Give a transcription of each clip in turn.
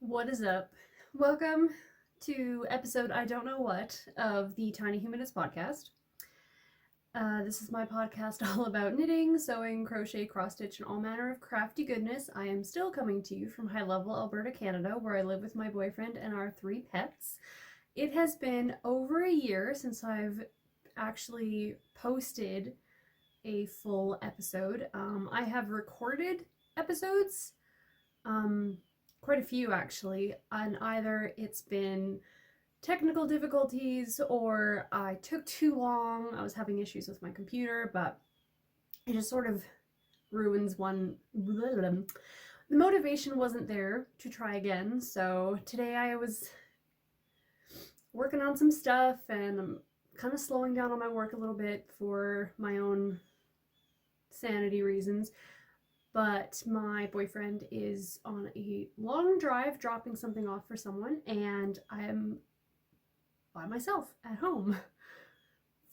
What is up? Welcome to episode I don't know what of the Tiny Humanist podcast. This is my podcast all about knitting, sewing, crochet, cross stitch, and all manner of crafty goodness. I am still coming to you from High Level, Alberta, Canada, where I live with my boyfriend and our 3 pets. It has been over a year since I've actually posted a full episode. I have recorded episodes. Quite a few actually, and either it's been technical difficulties or I took too long, I was having issues with my computer, but it just sort of ruins one. The motivation wasn't there to try again, so today I was working on some stuff and I'm kind of slowing down on my work a little bit for my own sanity reasons. But my boyfriend is on a long drive dropping something off for someone, and I am by myself at home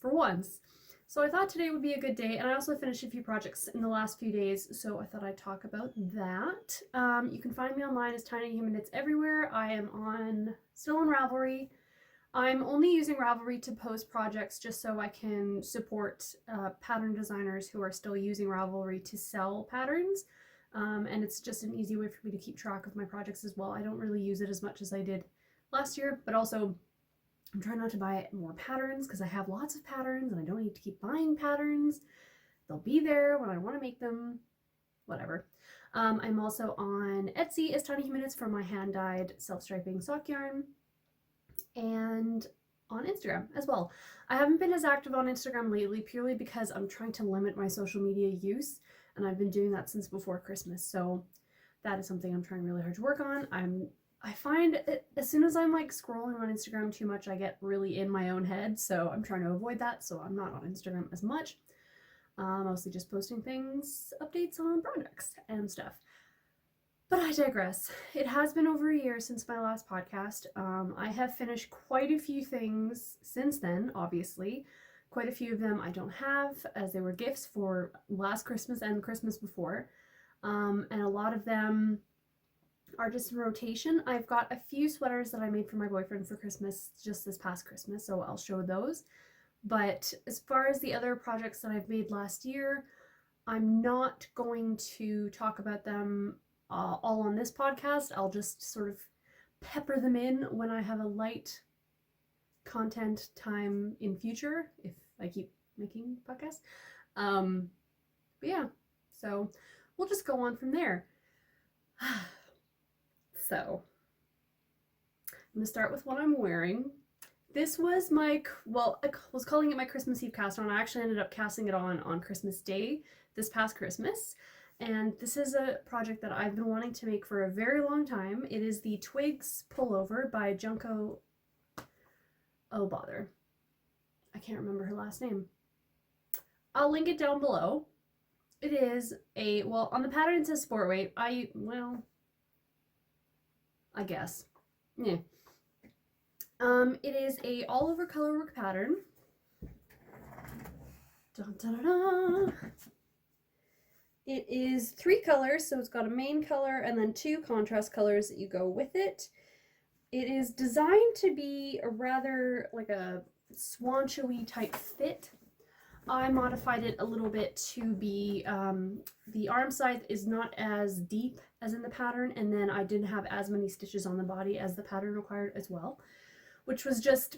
for once. So I thought today would be a good day, and I also finished a few projects in the last few days, so I thought I'd talk about that. You can find me online as Tiny Human Knits everywhere. I am still on Ravelry. I'm only using Ravelry to post projects just so I can support pattern designers who are still using Ravelry to sell patterns. And it's just an easy way for me to keep track of my projects as well. I don't really use it as much as I did last year, but also I'm trying not to buy more patterns because I have lots of patterns and I don't need to keep buying patterns. They'll be there when I want to make them, whatever. I'm also on Etsy as Tiny Human Knits for my hand-dyed self-striping sock yarn, and on Instagram as well. I haven't been as active on Instagram lately purely because I'm trying to limit my social media use, and I've been doing that since before Christmas, so that is something I'm trying really hard to work on. I find as soon as I'm like scrolling on Instagram too much, I get really in my own head, so I'm trying to avoid that, so I'm not on Instagram as much. Mostly just posting things, updates on projects and stuff. But I digress. It has been over a year since my last podcast. I have finished quite a few things since then, obviously. Quite a few of them I don't have, as they were gifts for last Christmas and Christmas before. And a lot of them are just in rotation. I've got a few sweaters that I made for my boyfriend for Christmas just this past Christmas, so I'll show those. But as far as the other projects that I've made last year, I'm not going to talk about them all on this podcast. I'll just sort of pepper them in when I have a light content time in future, if I keep making podcasts. But yeah, so we'll just go on from there. So I'm gonna start with what I'm wearing. This was I was calling it my Christmas Eve cast on. I actually ended up casting it on Christmas Day this past Christmas. And this is a project that I've been wanting to make for a very long time. It is the Twigs Pullover by Junko. Oh, bother. I can't remember her last name. I'll link it down below. It is on the pattern it says sport weight. I guess. Yeah. It is a all over colorwork pattern. Dun, dun, dun, dun. It is 3 colors, so it's got a main color and then 2 contrast colors that you go with it. It is designed to be a rather like a swancho-y type fit. I modified it a little bit to be, the arm side is not as deep as in the pattern, and then I didn't have as many stitches on the body as the pattern required as well, which was just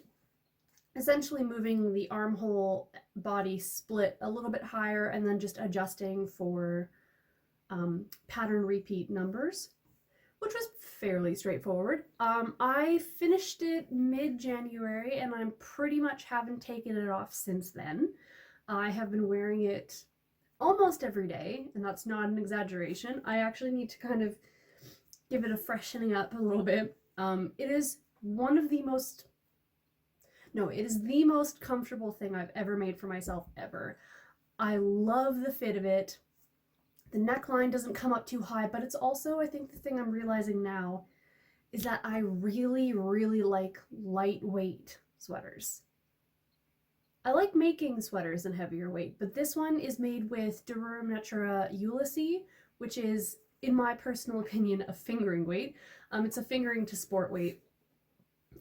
essentially moving the armhole body split a little bit higher and then just adjusting for pattern repeat numbers, which was fairly straightforward. I finished it mid-January and I pretty much haven't taken it off since then. I have been wearing it almost every day, and that's not an exaggeration. I actually need to kind of give it a freshening up a little bit. It is the most comfortable thing I've ever made for myself ever. I love the fit of it. The neckline doesn't come up too high, but it's also, I think the thing I'm realizing now is that I really, really like lightweight sweaters. I like making sweaters in heavier weight, but this one is made with Durum Natura Ulysses, which is in my personal opinion, a fingering weight. It's a fingering to sport weight.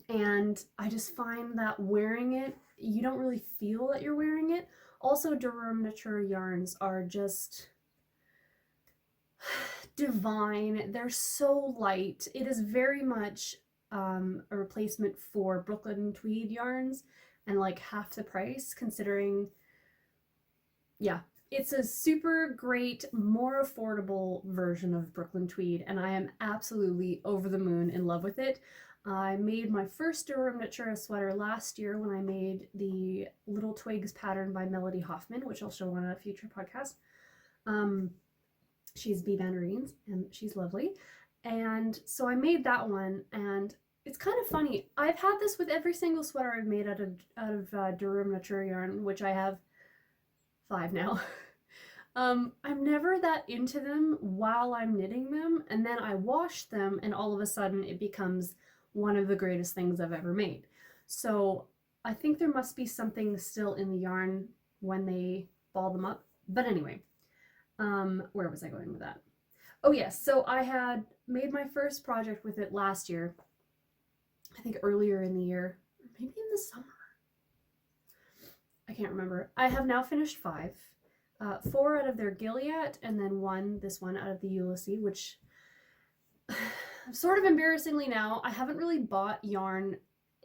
And I just find that wearing it, you don't really feel that you're wearing it. Also, Durham Natura yarns are just divine. They're so light. It is very much a replacement for Brooklyn tweed yarns, and like half the price, considering, yeah, it's a super great, more affordable version of Brooklyn tweed, and I am absolutely over the moon in love with it. I made my first Durham Natura sweater last year when I made the Little Twigs pattern by Melody Hoffman, which I'll show on a future podcast. She's B. Vanderines, and she's lovely. And so I made that one, and it's kind of funny. I've had this with every single sweater I've made out of Durham Natura yarn, which I have 5 now. I'm never that into them while I'm knitting them, and then I wash them, and all of a sudden it becomes one of the greatest things I've ever made. So I think there must be something still in the yarn when they ball them up. But anyway, where was I going with that? Oh yes, so I had made my first project with it last year. I think earlier in the year, or maybe in the summer. I can't remember. I have now finished 5. 4 out of their Gilead, and then this one out of the Ulysses, which sort of embarrassingly now, I haven't really bought yarn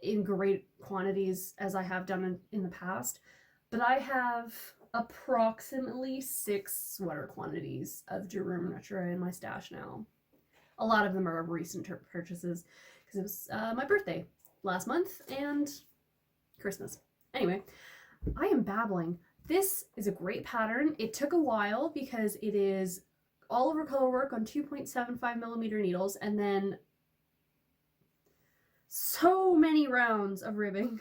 in great quantities as I have done in the past, but I have approximately 6 sweater quantities of Durham Natura in my stash now. A lot of them are recent purchases because it was my birthday last month and Christmas. Anyway, I am babbling. This is a great pattern. It took a while because it is all over color work on 2.75mm needles, and then so many rounds of ribbing,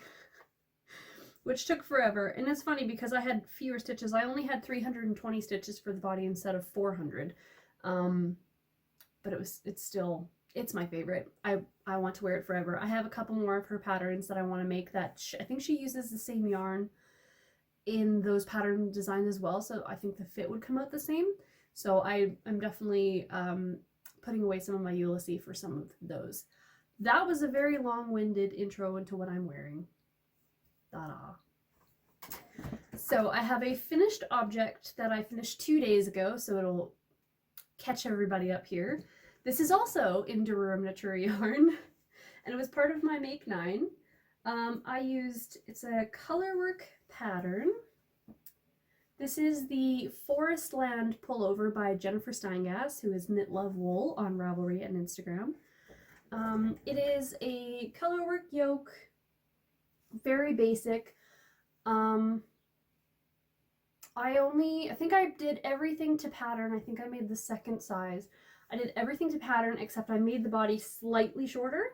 which took forever. And it's funny because I had fewer stitches. I only had 320 stitches for the body instead of 400. But it's my favorite. I want to wear it forever. I have a couple more of her patterns that I want to make that I think she uses the same yarn in those pattern designs as well, so I think the fit would come out the same. So I'm definitely putting away some of my Ulysses for some of those. That was a very long-winded intro into what I'm wearing. Ta-da. So I have a finished object that I finished 2 days ago, so it'll catch everybody up here. This is also in Durham Natura yarn, and it was part of my Make 9. It's a colorwork pattern. This is the Forest Land Pullover by Jennifer Steingass, who is Knit Love Wool on Ravelry and Instagram. It is a colorwork yoke, very basic. I think I did everything to pattern. I think I made the second size. I did everything to pattern except I made the body slightly shorter,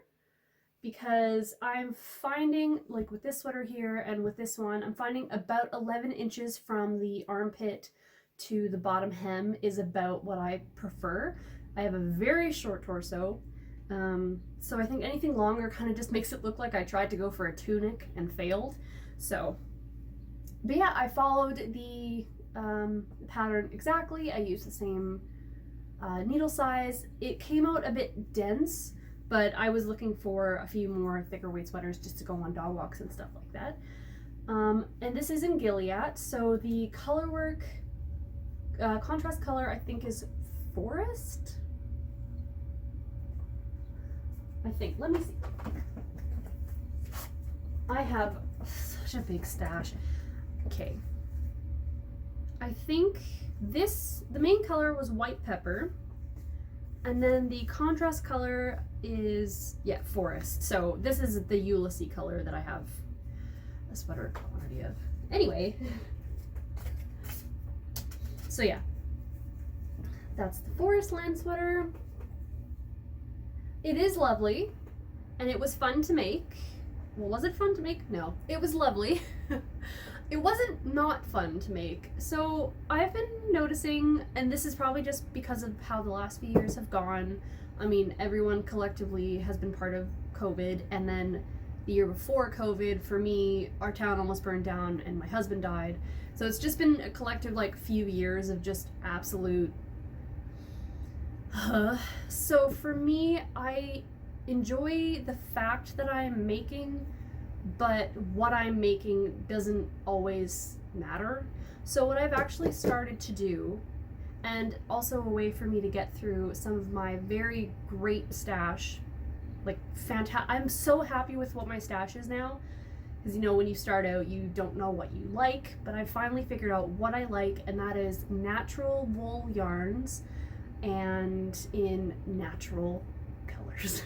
because I'm finding, like with this sweater here and with this one, I'm finding about 11 inches from the armpit to the bottom hem is about what I prefer. I have a very short torso, so I think anything longer kind of just makes it look like I tried to go for a tunic and failed. So, but yeah, I followed the pattern exactly. I used the same needle size. It came out a bit dense, but I was looking for a few more thicker weight sweaters just to go on dog walks and stuff like that. And this is in Gilead, so the colorwork, contrast color I think is Forest? I think, let me see. I have such a big stash. Okay. I think the main color was White Pepper, and then the contrast color is, yeah, Forest. So this is the Ulysses color that I have a sweater quantity of. Anyway, so yeah, that's the Forest Land sweater. It is lovely, and it was fun to make. Well, was it fun to make? No, it was lovely. It wasn't not fun to make. So I've been noticing, and this is probably just because of how the last few years have gone. I mean, everyone collectively has been part of COVID, and then the year before COVID, for me, our town almost burned down and my husband died. So it's just been a collective, like, few years of just absolute So for me, I enjoy the fact that I'm making, but what I'm making doesn't always matter. So what I've actually started to do, and also a way for me to get through some of my very great stash, like I'm so happy with what my stash is now, because you know when you start out you don't know what you like, but I finally figured out what I like, and that is natural wool yarns and in natural colors.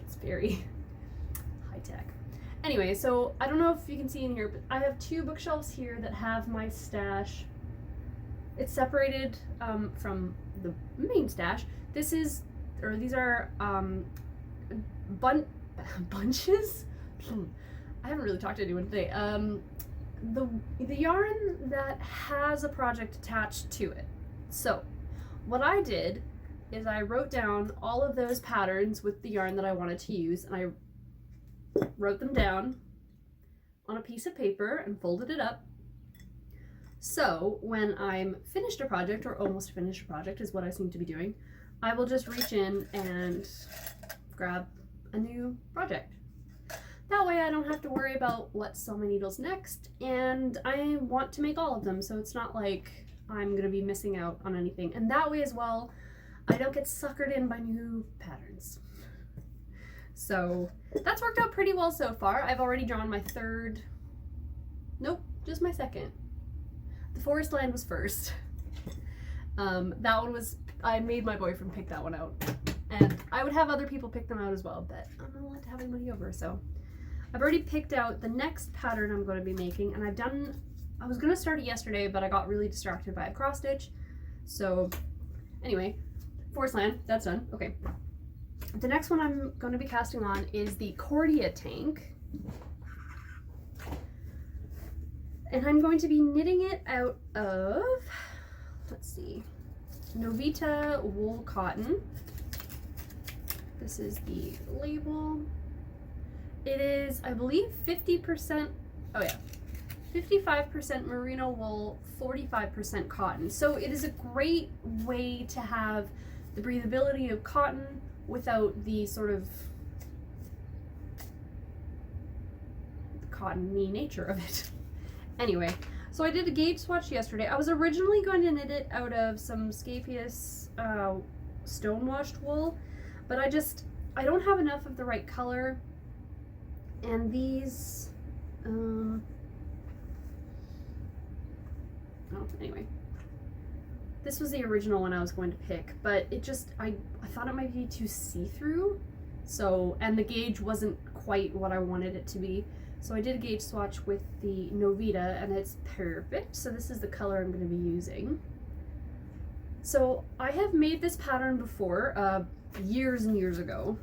It's very high tech. Anyway, so I don't know if you can see in here, but I have two bookshelves here that have my stash. It's separated from the main stash. These are bunches. I haven't really talked to anyone today. The yarn that has a project attached to it. So what I did is I wrote down all of those patterns with the yarn that I wanted to use, and I wrote them down on a piece of paper and folded it up. So when I'm finished a project, or almost finished a project is what I seem to be doing, I will just reach in and grab a new project. That way I don't have to worry about let's sew my needles next, and I want to make all of them, so it's not like I'm gonna be missing out on anything. And that way as well, I don't get suckered in by new patterns. So that's worked out pretty well so far. I've already drawn my third, nope, just my second. The Forest Land was first. That one was, I made my boyfriend pick that one out. And I would have other people pick them out as well, but I'm not allowed to have anybody over, so. I've already picked out the next pattern I'm going to be making, and I was going to start it yesterday, but I got really distracted by a cross stitch. So anyway, Forest Land, that's done. Okay. The next one I'm going to be casting on is the Cordia Tank. And I'm going to be knitting it out of, let's see, Novita wool cotton. This is the label. It is, I believe, 50%, oh yeah, 55% merino wool, 45% cotton. So it is a great way to have the breathability of cotton without the sort of cottony nature of it. Anyway, so I did a gauge swatch yesterday. I was originally going to knit it out of some Scapious stone-washed wool, but I don't have enough of the right color. And these, anyway, this was the original one I was going to pick, but it just, I thought it might be too see-through, so, and the gauge wasn't quite what I wanted it to be, so I did a gauge swatch with the Novita, and it's perfect. So this is the color I'm going to be using. So I have made this pattern before, years and years ago,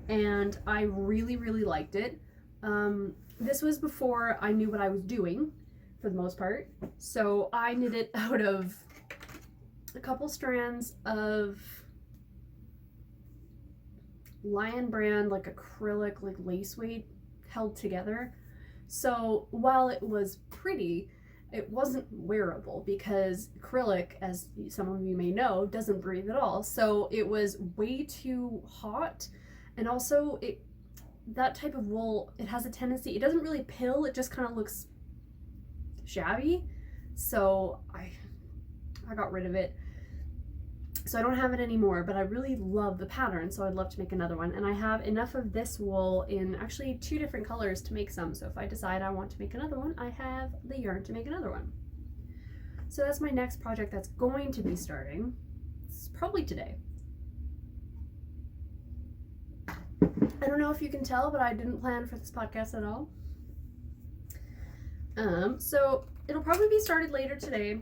and I really, really liked it. This was before I knew what I was doing, for the most part. So I knit it out of a couple strands of Lion brand, like acrylic, like lace weight held together. So while it was pretty, it wasn't wearable because acrylic, as some of you may know, doesn't breathe at all. So it was way too hot, and also that type of wool, it has a tendency, it doesn't really pill, it just kind of looks shabby. So I got rid of it. So I don't have it anymore, but I really love the pattern, so I'd love to make another one. And I have enough of this wool in actually 2 different colors to make some. So if I decide I want to make another one, I have the yarn to make another one. So that's my next project that's going to be starting. It's probably today. I don't know if you can tell, but I didn't plan for this podcast at all. So it'll probably be started later today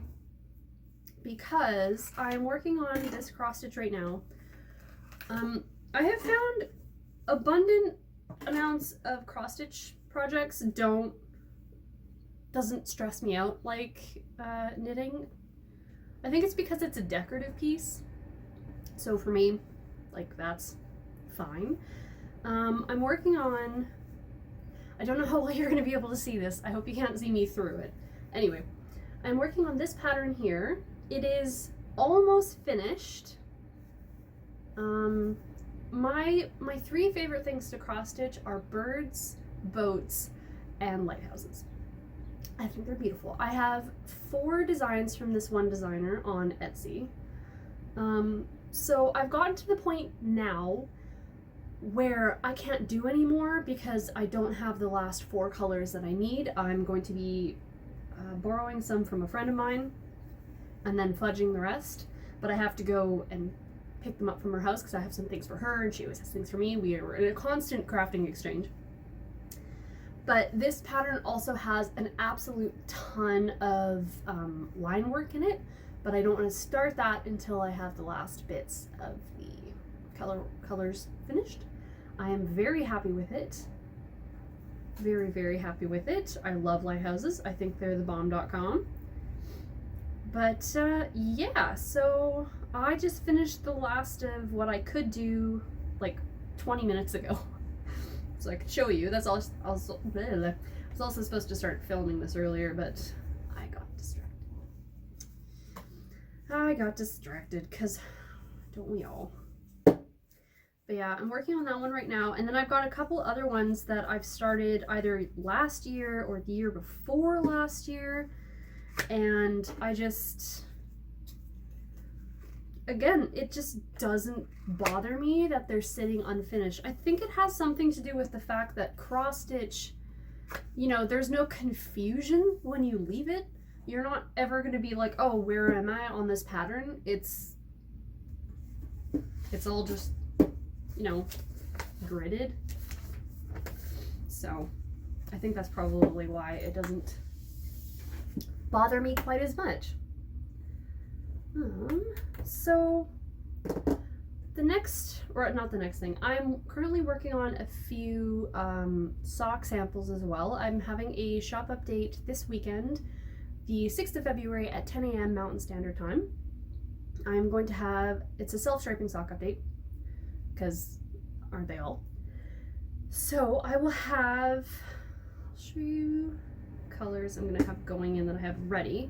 because I'm working on this cross stitch right now. I have found abundant amounts of cross stitch projects doesn't stress me out like knitting. I think it's because it's a decorative piece. So for me, like, that's fine. I'm working on, I don't know how well you're going to be able to see this. I hope you can't see me through it. Anyway, I'm working on this pattern here. It is almost finished. My three favorite things to cross stitch are birds, boats, and lighthouses. I think they're beautiful. I have 4 designs from this one designer on Etsy. So I've gotten to the point now where I can't do anymore because I don't have the last 4 colors that I need. I'm going to be borrowing some from a friend of mine and then fudging the rest, but I have to go and pick them up from her house because I have some things for her and she always has things for me. We are in a constant crafting exchange. But this pattern also has an absolute ton of line work in it, but I don't want to start that until I have the last bits of the colors finished. I am very happy with it. Very, very happy with it. I love lighthouses. I think they're the bomb.com. But yeah, so I just finished the last of what I could do like 20 minutes ago. So I could show you. That's all. I was also supposed to start filming this earlier, but I got distracted because don't we all? But yeah, I'm working on that one right now, and then I've got a couple other ones that I've started either last year or the year before last year, and I just, again, it just doesn't bother me that they're sitting unfinished. I think it has something to do with the fact that cross stitch, you know, there's no confusion when you leave it. You're not ever going to be like, oh, where am I on this pattern? It's all just, you know, gridded. So I think that's probably why it doesn't bother me quite as much. So the next, or not the next thing, I'm currently working on a few sock samples as well. I'm having a shop update this weekend, the 6th of February at 10 a.m. Mountain Standard Time. I'm going to have, it's a self-striping sock update, because aren't they all? So I will have, I'll show you colors I'm going to have going in that I have ready.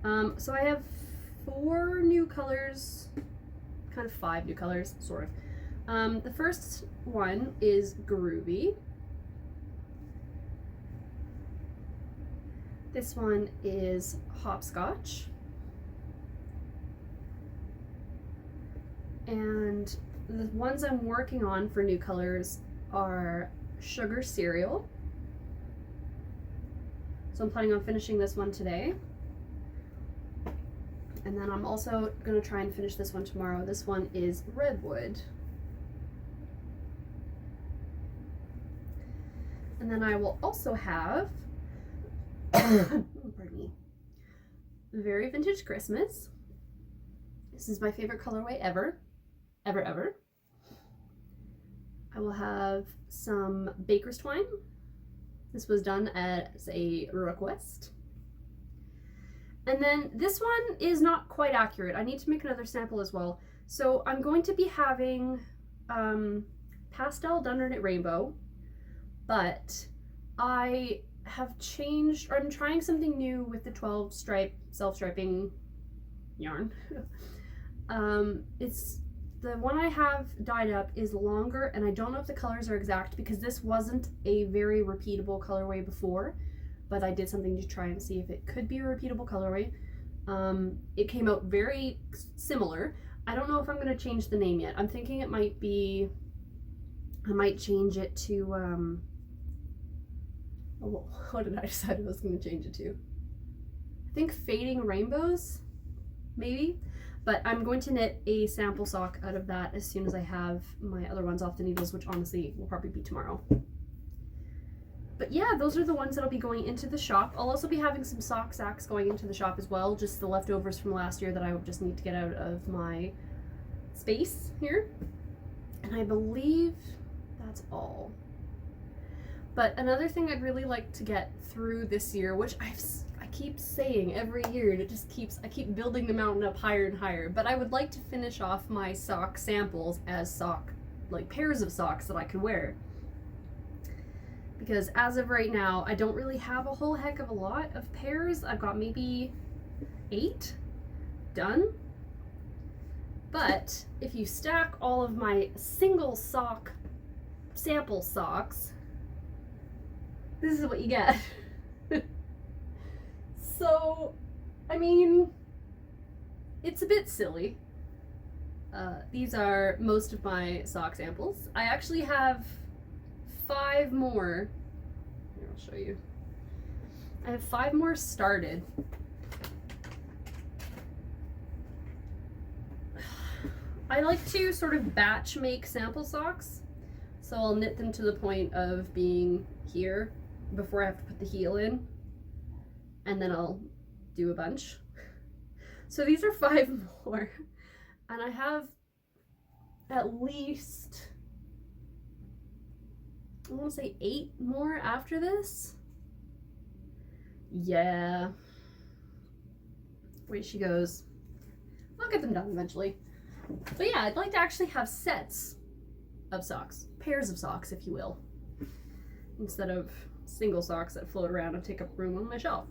So I have 4 new colors, kind of 5 new colors, sort of. The first one is Groovy. This one is Hopscotch. And the ones I'm working on for new colors are Sugar Cereal. So I'm planning on finishing this one today. And then I'm also going to try and finish this one tomorrow. This one is Redwood. And then I will also have, pardon me, Very Vintage Christmas. This is my favorite colorway ever. Ever. I will have some Baker's Twine. This was done as a request. And then this one is not quite accurate. I need to make another sample as well. So I'm going to be having pastel done knit rainbow, but I have changed, or I'm trying something new with the 12 stripe self-striping yarn. It's the one I have dyed up is longer, and I don't know if the colors are exact because this wasn't a very repeatable colorway before, but I did something to try and see if it could be a repeatable colorway. It came out very similar. I don't know if I'm going to change the name yet. I'm thinking it might be, I might change it to, what did I decide I was going to change it to? I think Fading Rainbows, maybe? But I'm going to knit a sample sock out of that as soon as I have my other ones off the needles, which honestly will probably be tomorrow. But yeah, those are the ones that'll be going into the shop. I'll also be having some sock sacks going into the shop as well, just the leftovers from last year that I would just need to get out of my space here. And I believe that's all. But another thing I'd really like to get through this year, which I keep saying every year, and I keep building the mountain up higher and higher, but I would like to finish off my sock samples as pairs of socks that I can wear. Because as of right now, I don't really have a whole heck of a lot of pairs. I've got maybe 8 done. But if you stack all of my single sock sample socks, this is what you get. So, I mean, it's a bit silly. These are most of my sock samples. I actually have 5 more. Here, I'll show you. I have 5 more started. I like to sort of batch make sample socks. So I'll knit them to the point of being here before I have to put the heel in. And then I'll do a bunch. So these are 5 more. And I have at least, I want to say 8 more after this. Yeah. Away she goes. I'll get them done eventually. But yeah, I'd like to actually have sets of socks. Pairs of socks, if you will. Instead of single socks that float around and take up room on my shelf.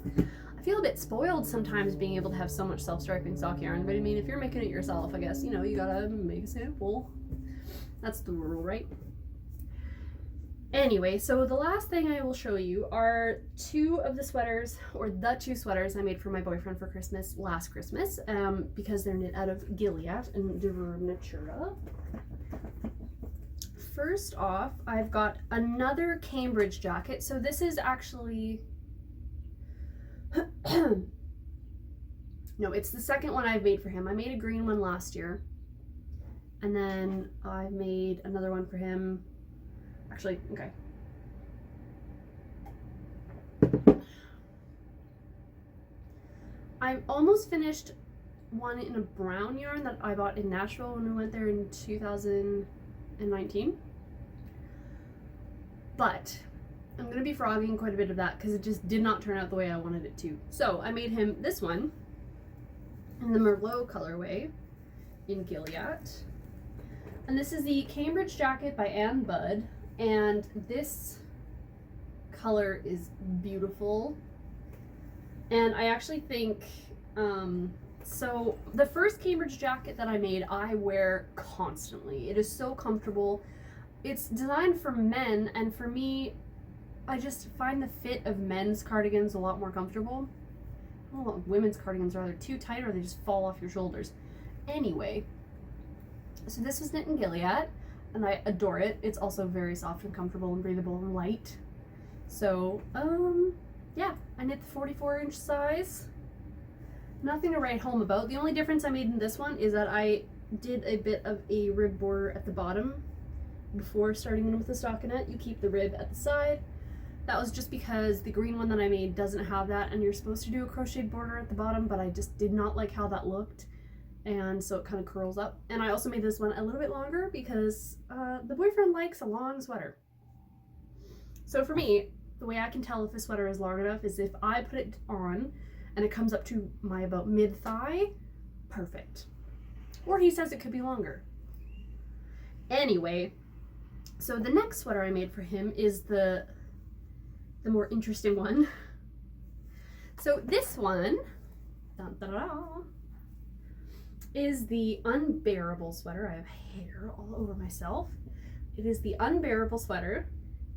I feel a bit spoiled sometimes being able to have so much self-striping sock yarn, but I mean, if you're making it yourself, I guess, you know, you gotta make a sample. That's the rule, right? Anyway, so the last thing I will show you are 2 of the sweaters, or the 2 sweaters I made for my boyfriend for Christmas last Christmas, because they're knit out of Gilead and Natura. First off, I've got another Cambridge jacket. So this is actually, no, it's the second one I've made for him. I made a green one last year, and then I made another one for him. Actually, okay. I'm almost finished one in a brown yarn that I bought in Nashville when we went there in 2019. But I'm going to be frogging quite a bit of that because it just did not turn out the way I wanted it to. So I made him this one in the Merlot colorway in Gilead. And this is the Cambridge jacket by Anne Budd. And this color is beautiful. And I actually think, so the first Cambridge jacket that I made, I wear constantly. It is so comfortable. It's designed for men, and for me, I just find the fit of men's cardigans a lot more comfortable. I don't know what women's cardigans are either too tight or they just fall off your shoulders. Anyway, so this was knit in Gilead, and I adore it. It's also very soft and comfortable and breathable and light. So, yeah, I knit the 44-inch size. Nothing to write home about. The only difference I made in this one is that I did a bit of a rib border at the bottom. Before starting in with the stockinette, you keep the rib at the side. That was just because the green one that I made doesn't have that, and you're supposed to do a crocheted border at the bottom, but I just did not like how that looked, and so it kind of curls up. And I also made this one a little bit longer because the boyfriend likes a long sweater. So for me, the way I can tell if a sweater is long enough is if I put it on and it comes up to my about mid-thigh, perfect. Or he says it could be longer. Anyway, so the next sweater I made for him is the more interesting one. So this one, dun, dun, dun, is the Unbearable sweater. I have hair all over myself. It is the Unbearable sweater.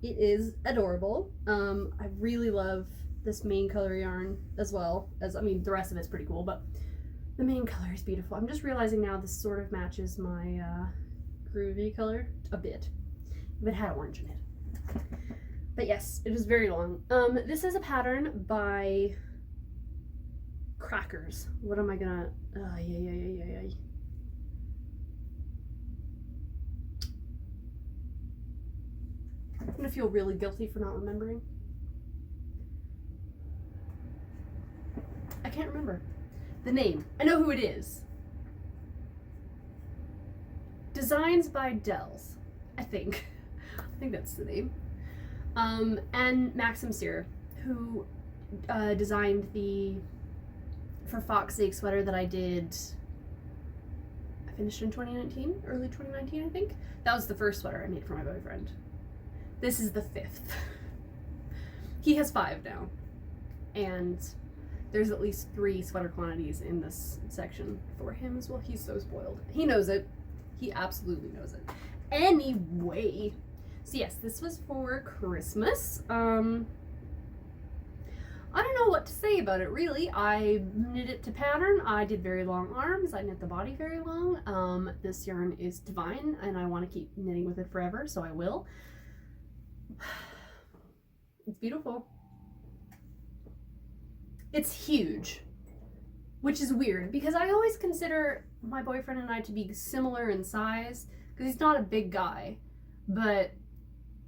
It is adorable. I really love this main color yarn as well as, I mean, the rest of it's pretty cool, but the main color is beautiful. I'm just realizing now this sort of matches my groovy color a bit. If it had orange in it. But yes, it is very long. This is a pattern by Crackers. What am I gonna, I'm gonna feel really guilty for not remembering. I can't remember the name. I know who it is. Designs by Dells, I think. I think that's the name. And Maxim Sear, who designed the For Fox's Sake sweater that I did, I finished in 2019, early 2019, I think. That was the first sweater I made for my boyfriend. This is the 5th. He has 5 now. And there's at least 3 sweater quantities in this section for him as well. He's so spoiled. He knows it. He absolutely knows it. Anyway, so yes, this was for Christmas. I don't know what to say about it, really. I knit it to pattern. I did very long arms. I knit the body very long. This yarn is divine, and I want to keep knitting with it forever, so I will. It's beautiful. It's huge, which is weird, because I always consider my boyfriend and I to be similar in size, because he's not a big guy. But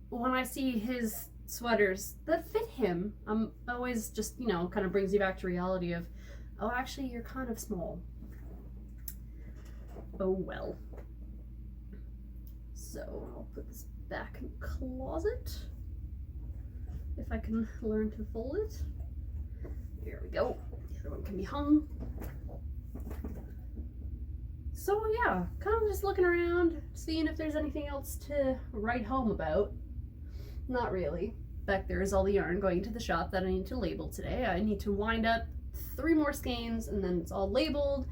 when I see his sweaters that fit him, I'm always just, you know, kind of brings you back to reality of, oh, actually, you're kind of small. Oh, well. So I'll put this back in the closet, if I can learn to fold it. There we go. The other one can be hung. So yeah, kind of just looking around, seeing if there's anything else to write home about. Not really. Back there is all the yarn going to the shop that I need to label today. I need to wind up 3 more skeins and then it's all labeled.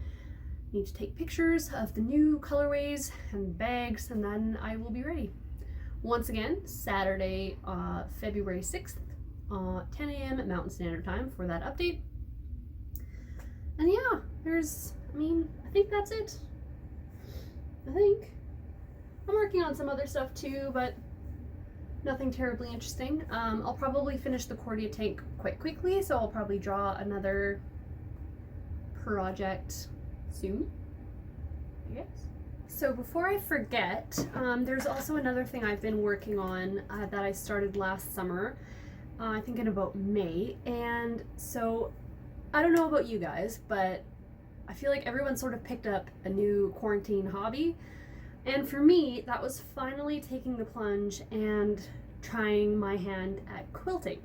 I need to take pictures of the new colorways and bags, and then I will be ready. Once again, Saturday, February 6th, 10 a.m. at Mountain Standard Time for that update. And yeah, I think that's it. I think. I'm working on some other stuff too, but nothing terribly interesting. I'll probably finish the Cordia Tank quite quickly, so I'll probably draw another project soon, I guess. So before I forget, there's also another thing I've been working on that I started last summer, I think in about May. And so I don't know about you guys, but I feel like everyone sort of picked up a new quarantine hobby. And for me, that was finally taking the plunge and trying my hand at quilting.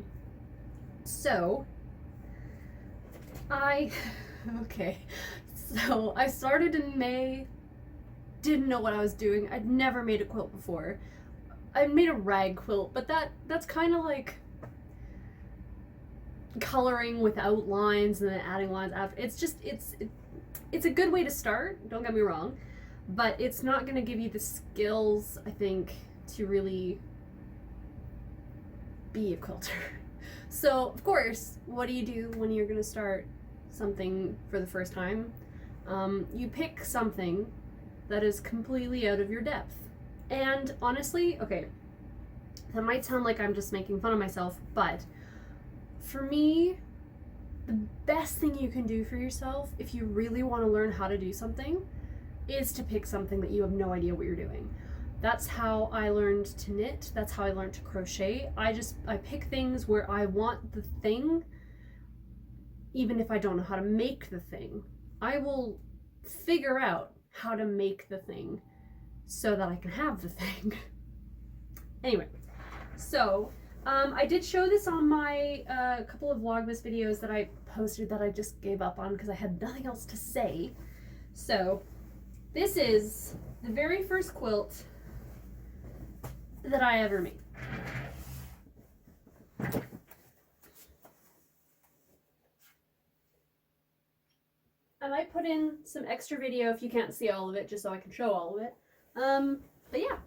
So I started in May, didn't know what I was doing. I'd never made a quilt before. I made a rag quilt, but that's kind of like coloring without lines and then adding lines after. It's a good way to start, don't get me wrong, but it's not going to give you the skills, I think, to really be a quilter. So, of course, what do you do when you're going to start something for the first time? You pick something that is completely out of your depth. And honestly, okay, that might sound like I'm just making fun of myself, but for me, the best thing you can do for yourself if you really want to learn how to do something is to pick something that you have no idea what you're doing. That's how I learned to knit. That's how I learned to crochet. I pick things where I want the thing, even if I don't know how to make the thing. I will figure out how to make the thing so that I can have the thing. Anyway, so I did show this on my couple of Vlogmas videos that I posted that I just gave up on because I had nothing else to say. So this is the very first quilt that I ever made. I might put in some extra video if you can't see all of it, just so I can show all of it. But yeah.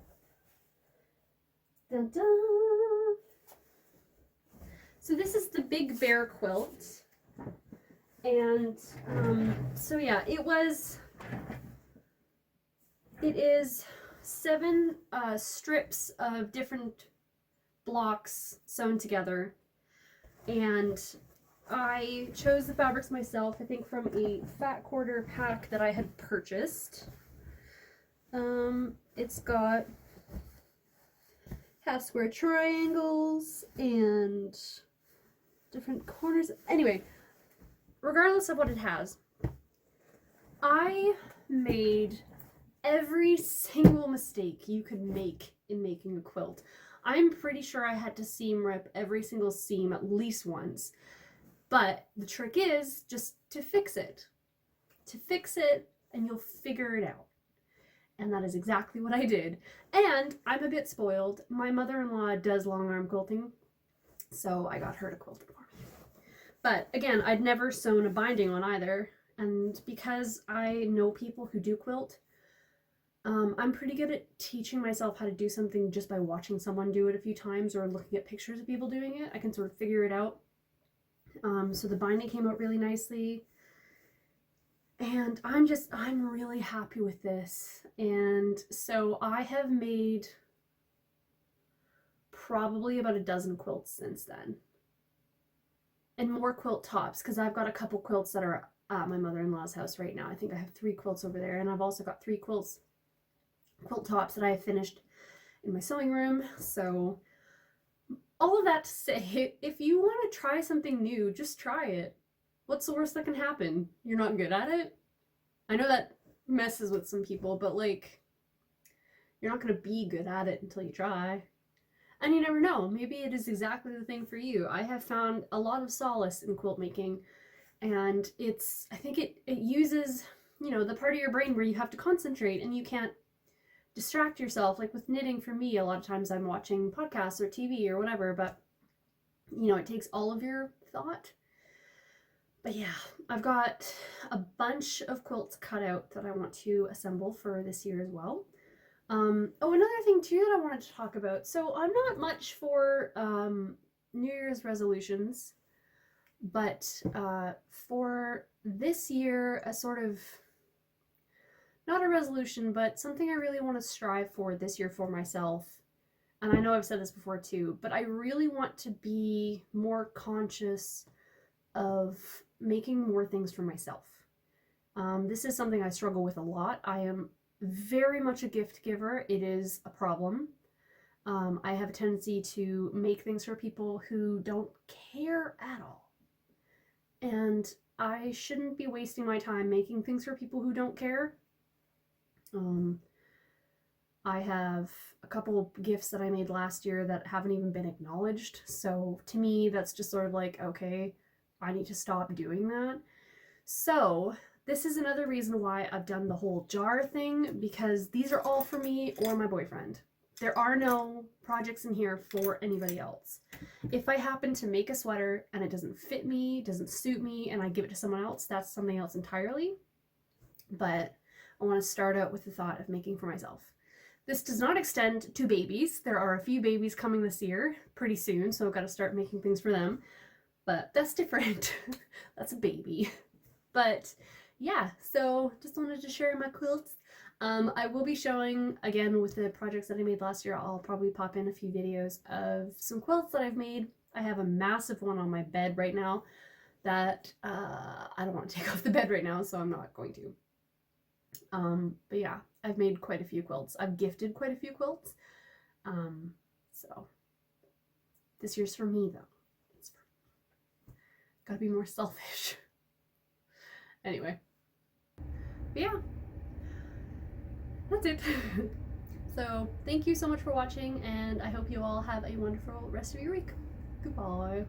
Dun dun. So this is the Big Bear quilt. And so yeah, it is 7 strips of different blocks sewn together, and I chose the fabrics myself, I think from a fat quarter pack that I had purchased. It's got half square triangles and different corners. Anyway, regardless of what it has, I made every single mistake you could make in making a quilt. I'm pretty sure I had to seam rip every single seam at least once. But the trick is just to fix it. To fix it, and you'll figure it out. And that is exactly what I did. And I'm a bit spoiled. My mother-in-law does long arm quilting, so I got her to quilt it for me. But again, I'd never sewn a binding on either. And because I know people who do quilt, I'm pretty good at teaching myself how to do something just by watching someone do it a few times or looking at pictures of people doing it. I can sort of figure it out. So the binding came out really nicely. And I'm really happy with this. And so I have made probably about a dozen quilts since then. And more quilt tops, because I've got a couple quilts that are at my mother-in-law's house right now. I think I have 3 quilts over there, and I've also got 3 quilt tops that I have finished in my sewing room. So all of that to say, if you want to try something new, just try it. What's the worst that can happen? You're not good at it? I know that messes with some people, but like, you're not going to be good at it until you try. And you never know, maybe it is exactly the thing for you. I have found a lot of solace in quilt making, and I think it uses, the part of your brain where you have to concentrate and you can't distract yourself. Like with knitting, for me, a lot of times I'm watching podcasts or TV or whatever, but it takes all of your thought. But yeah, I've got a bunch of quilts cut out that I want to assemble for this year as well. Another thing too that I wanted to talk about. So I'm not much for New Year's resolutions, but for this year, a sort of, not a resolution, but something I really want to strive for this year for myself. And I know I've said this before too, but I really want to be more conscious of making more things for myself. This is something I struggle with a lot. I am very much a gift giver. It is a problem. I have a tendency to make things for people who don't care at all. And I shouldn't be wasting my time making things for people who don't care. I have a couple gifts that I made last year that haven't even been acknowledged. So to me, that's just sort of like, okay, I need to stop doing that. So this is another reason why I've done the whole jar thing, because these are all for me or my boyfriend. There are no projects in here for anybody else. If I happen to make a sweater and it doesn't fit me, doesn't suit me, and I give it to someone else, that's something else entirely. But I want to start out with the thought of making for myself. This does not extend to babies. There are a few babies coming this year pretty soon, so I've got to start making things for them. But that's different. That's a baby. But yeah, so just wanted to share my quilts. I will be showing, again, with the projects that I made last year, I'll probably pop in a few videos of some quilts that I've made. I have a massive one on my bed right now that I don't want to take off the bed right now, so I'm not going to. But yeah, I've made quite a few quilts. I've gifted quite a few quilts. So this year's for me, though. Gotta be more selfish. Anyway. But yeah. That's it. So, thank you so much for watching, and I hope you all have a wonderful rest of your week. Goodbye.